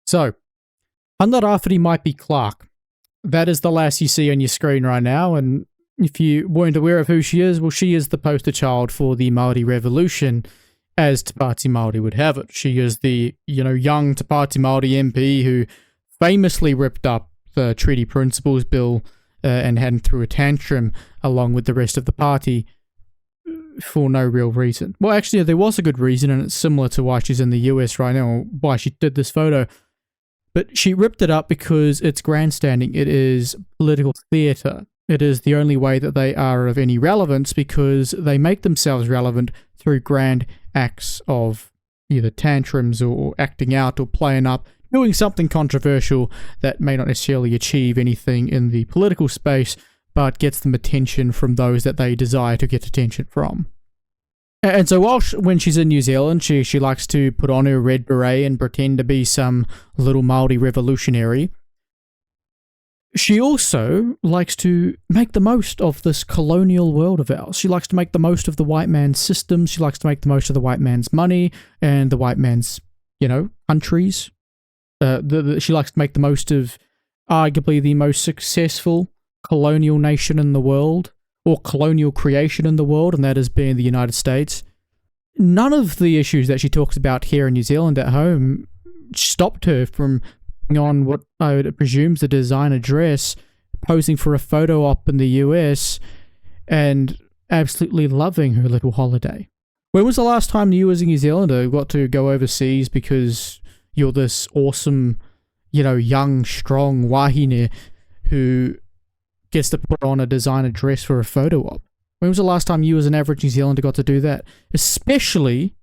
So, Hanarafiri might be Clark. That is the lass you see on your screen right now, and if you weren't aware of who she is, well, she is the poster child for the Māori Revolution, as Te Pāti Māori would have it. She is the, young Te Pāti Māori MP who famously ripped up the Treaty Principles Bill and hadn't threw a tantrum along with the rest of the party for no real reason. Well, actually, there was a good reason, and it's similar to why she's in the US right now, or why she did this photo. But she ripped it up because it's grandstanding. It is political theatre. It is the only way that they are of any relevance, because they make themselves relevant through grand acts of either tantrums or acting out or playing up, doing something controversial that may not necessarily achieve anything in the political space, but gets them attention from those that they desire to get attention from. And so when she's in New Zealand, she likes to put on her red beret and pretend to be some little Māori revolutionary. She also likes to make the most of this colonial world of ours. She likes to make the most of the white man's systems. She likes to make the most of the white man's money and the white man's, countries. She likes to make the most of arguably the most successful colonial nation in the world, or colonial creation in the world, and that is being the United States. None of the issues that she talks about here in New Zealand at home stopped her from putting on what I would presume is a designer dress, posing for a photo op in the US, and absolutely loving her little holiday. When was the last time you as a New Zealander got to go overseas because you're this awesome, young, strong wahine who gets to put on a designer dress for a photo op? When was the last time you as an average New Zealander got to do that? Especially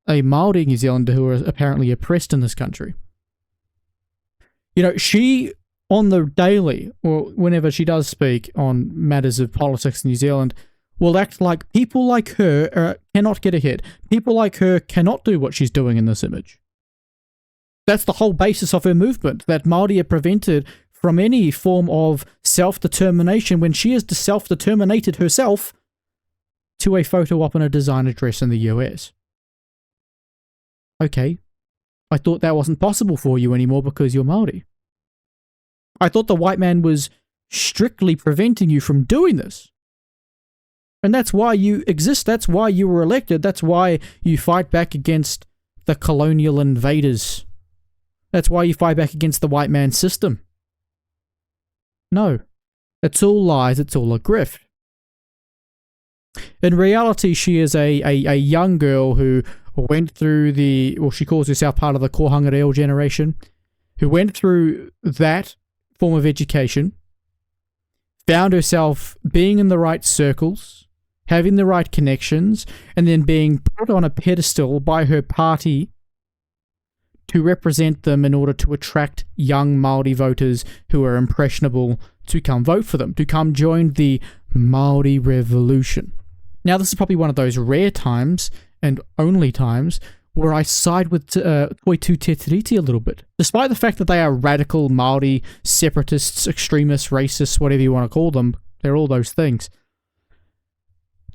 a Māori New Zealander who are apparently oppressed in this country. She, on the daily, or whenever she does speak on matters of politics in New Zealand, will act like people like her cannot get ahead. People like her cannot do what she's doing in this image. That's the whole basis of her movement, that Māori are prevented from any form of self-determination when she has self-determinated herself to a photo op in a designer dress in the US. Okay, I thought that wasn't possible for you anymore because you're Māori. I thought the white man was strictly preventing you from doing this. And that's why you exist, that's why you were elected, that's why you fight back against the colonial invaders. That's why you fight back against the white man's system. No, it's all lies, it's all a grift. In reality, she is a young girl who went through she calls herself part of the Kohanga Reo generation, who went through that form of education, found herself being in the right circles, having the right connections, and then being put on a pedestal by her party to represent them in order to attract young Māori voters who are impressionable to come vote for them, to come join the Māori Revolution. Now, this is probably one of those rare times, and only times, where I side with Toitu Te Tiriti a little bit. Despite the fact that they are radical Māori separatists, extremists, racists, whatever you want to call them, they're all those things.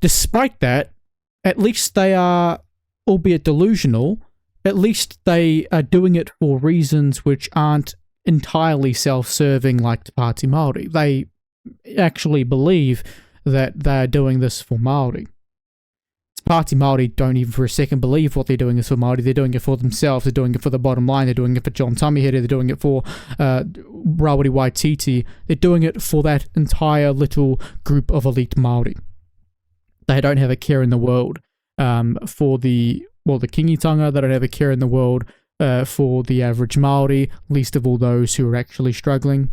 Despite that, at least they are, albeit delusional, at least they are doing it for reasons which aren't entirely self-serving like Te Pāti Māori. They actually believe that they're doing this for Māori. Te Pāti Māori don't even for a second believe what they're doing is for Māori. They're doing it for themselves. They're doing it for the bottom line. They're doing it for John Tamihere. They're doing it for Rawiri Waititi. They're doing it for that entire little group of elite Māori. They don't have a care in the world for the kingitanga. They don't have a care in the world for the average Māori, least of all those who are actually struggling.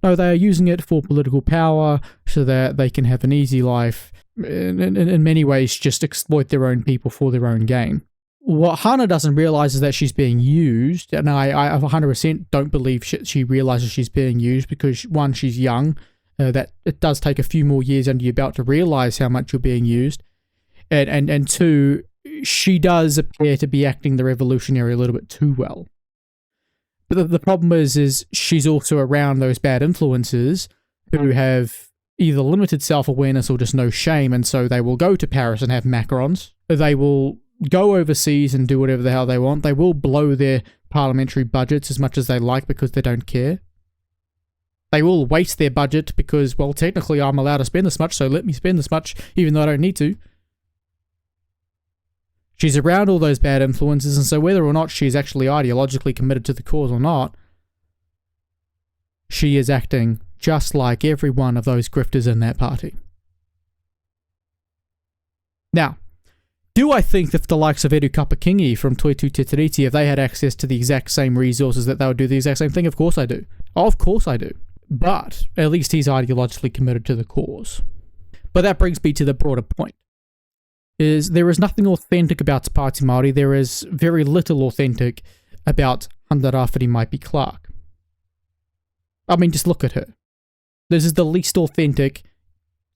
No, they are using it for political power so that they can have an easy life, in many ways just exploit their own people for their own gain. What Hana doesn't realise is that she's being used, and I 100% don't believe she realises she's being used because, one, she's young, that it does take a few more years under your belt to realise how much you're being used, and two, she does appear to be acting the revolutionary a little bit too well. But the problem is she's also around those bad influences who have either limited self-awareness or just no shame, and so they will go to Paris and have macarons. They will go overseas and do whatever the hell they want. They will blow their parliamentary budgets as much as they like because they don't care. They will waste their budget because, well, technically I'm allowed to spend this much, so let me spend this much even though I don't need to. She's around all those bad influences, and so whether or not she's actually ideologically committed to the cause or not, she is acting just like every one of those grifters in that party. Now, do I think that the likes of Eru Kapakingi from Toitu Te Tiriti, if they had access to the exact same resources, that they would do the exact same thing? Of course I do. Of course I do. But at least he's ideologically committed to the cause. But that brings me to the broader point. Is there is nothing authentic about Te Pāti Māori. There is very little authentic about Handarawhiri Maipi Clark. I mean, just look at her. This is the least authentic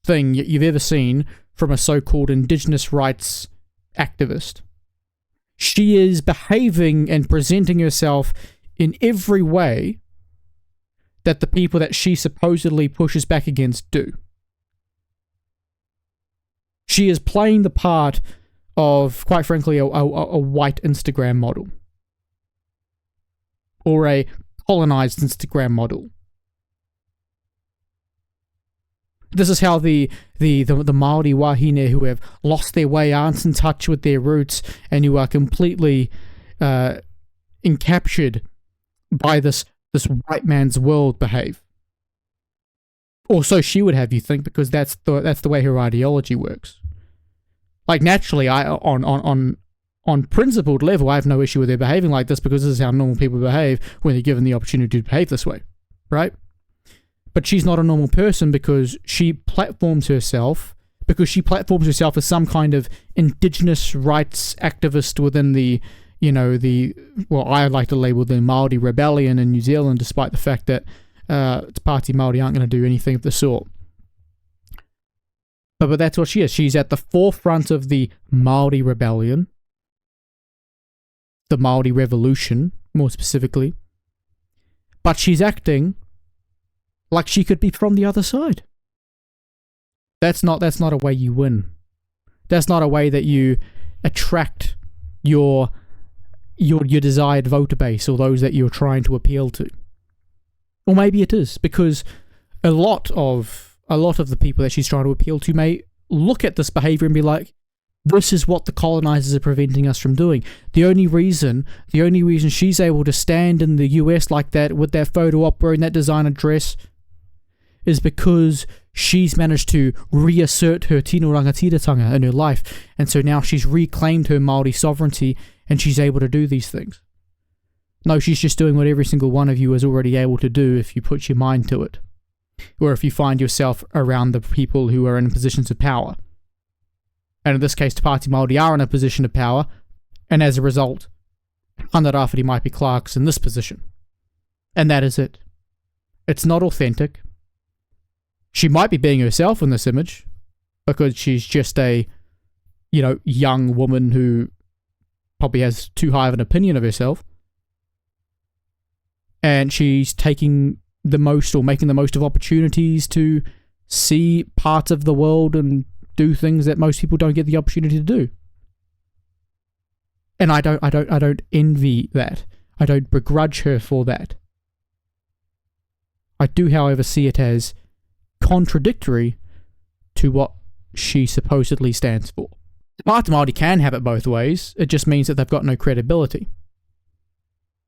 thing you've ever seen from a so-called Indigenous rights activist. She is behaving and presenting herself in every way that the people that she supposedly pushes back against do. She is playing the part of, quite frankly, a white Instagram model. Or a colonized Instagram model. This is how the Māori wahine who have lost their way aren't in touch with their roots and who are completely encaptured by this white man's world behave. Or so she would have you think, because that's the way her ideology works. Like, naturally, on principled level, I have no issue with her behaving like this, because this is how normal people behave when they're given the opportunity to behave this way, right? But she's not a normal person because she platforms herself as some kind of Indigenous rights activist within the, well, I like to label the Māori rebellion in New Zealand, despite the fact that Te Pāti Māori aren't going to do anything of the sort. But that's what she is. She's at the forefront of the Māori rebellion, the Māori revolution, more specifically. But she's acting like she could be from the other side. That's not a way you win. That's not a way that you attract your desired voter base, or those that you're trying to appeal to. Or maybe it is, because a lot of the people that she's trying to appeal to may look at this behavior and be like, this is what the colonizers are preventing us from doing. The only reason she's able to stand in the US like that with that photo op wearing that designer dress is because she's managed to reassert her tino rangatiratanga in her life, and so now she's reclaimed her Māori sovereignty and she's able to do these things. No, she's just doing what every single one of you is already able to do if you put your mind to it, or if you find yourself around the people who are in positions of power. And in this case, Te Pāti Māori are in a position of power, and as a result, Handarawhiri Maipi Clark's in this position. And that is it. It's not authentic. She might be being herself in this image, because she's just a, young woman who probably has too high of an opinion of herself. And she's taking the most, or making the most of, opportunities to see parts of the world and do things that most people don't get the opportunity to do. And I don't envy that. I don't begrudge her for that. I do, however, see it as contradictory to what she supposedly stands for. Te Pāti Māori can have it both ways. It just means that they've got no credibility.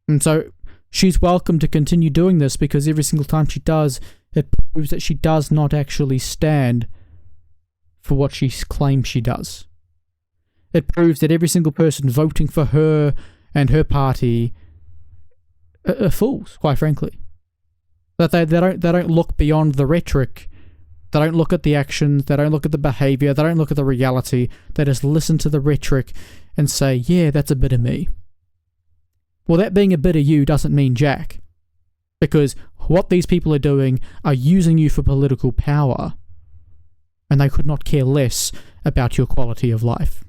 And so she's welcome to continue doing this, because every single time she does, it proves that she does not actually stand for what she claims she does. It proves that every single person voting for her and her party are fools, quite frankly. That they don't look beyond the rhetoric. They don't look at the actions. They don't look at the behaviour. They don't look at the reality. They just listen to the rhetoric and say, yeah, that's a bit of me. Well, that being a bit of you doesn't mean jack. Because what these people are doing are using you for political power. And they could not care less about your quality of life.